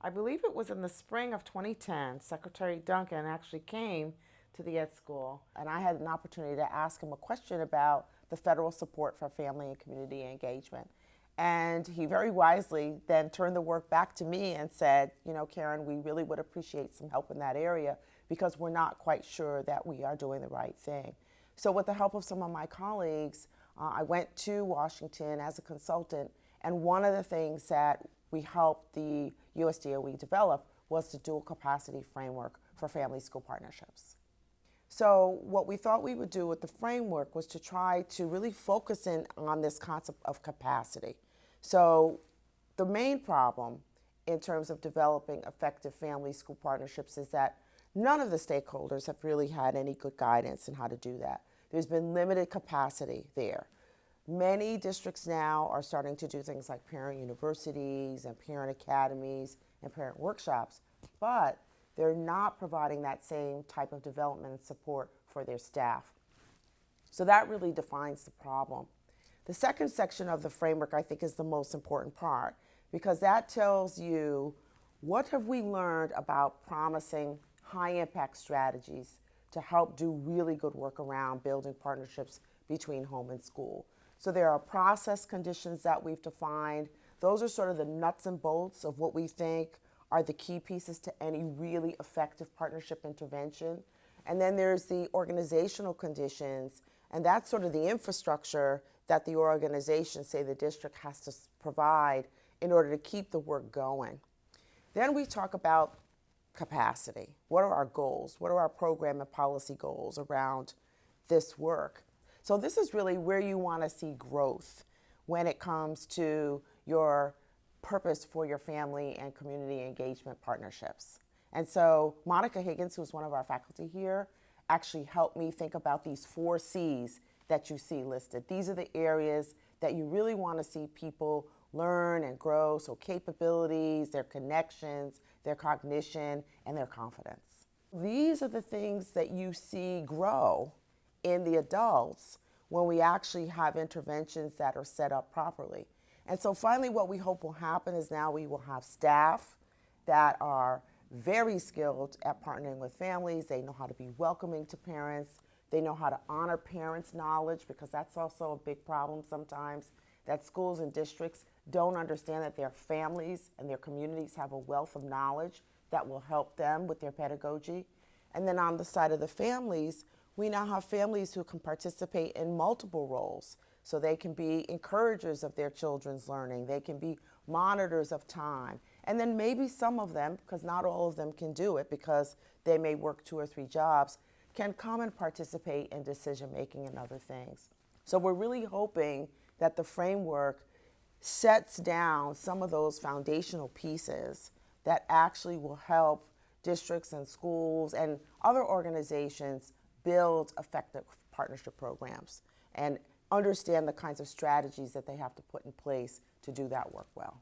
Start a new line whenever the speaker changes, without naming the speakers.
I believe it was in the spring of 2010, Secretary Duncan actually came to the Ed School, and I had an opportunity to ask him a question about the federal support for family and community engagement. And he very wisely then turned the work back to me and said, you know, Karen, we really would appreciate some help in that area because we're not quite sure that we are doing the right thing. So with the help of some of my colleagues, I went to Washington as a consultant, and one of the things that we helped the USDOE develop was the dual capacity framework for family school partnerships. So what we thought we would do with the framework was to try to really focus in on this concept of capacity. So the main problem in terms of developing effective family school partnerships is that none of the stakeholders have really had any good guidance in how to do that. There's been limited capacity there. Many districts now are starting to do things like parent universities and parent academies and parent workshops, but they're not providing that same type of development and support for their staff. So that really defines the problem. The second section of the framework, I think, is the most important part because that tells you what have we learned about promising high-impact strategies to help do really good work around building partnerships between home and school. So there are process conditions that we've defined. Those are sort of the nuts and bolts of what we think are the key pieces to any really effective partnership intervention. And then there's the organizational conditions, and that's sort of the infrastructure that the organization, say the district, has to provide in order to keep the work going. Then we talk about capacity. What are our goals? What are our program and policy goals around this work? So this is really where you want to see growth when it comes to your purpose for your family and community engagement partnerships. And so Monica Higgins, who's one of our faculty here, actually helped me think about these 4 C's that you see listed. These are the areas that you really want to see people learn and grow, so capabilities, their connections, their cognition, and their confidence. These are the things that you see grow in the adults when we actually have interventions that are set up properly. And so finally what we hope will happen is now we will have staff that are very skilled at partnering with families. They know how to be welcoming to parents. They know how to honor parents' knowledge because that's also a big problem sometimes, that schools and districts don't understand that their families and their communities have a wealth of knowledge that will help them with their pedagogy. And then on the side of the families, we now have families who can participate in multiple roles. So they can be encouragers of their children's learning. They can be monitors of time. And then maybe some of them, because not all of them can do it because they may work 2 or 3 jobs, can come and participate in decision making and other things. So we're really hoping that the framework sets down some of those foundational pieces that actually will help districts and schools and other organizations build effective partnership programs and understand the kinds of strategies that they have to put in place to do that work well.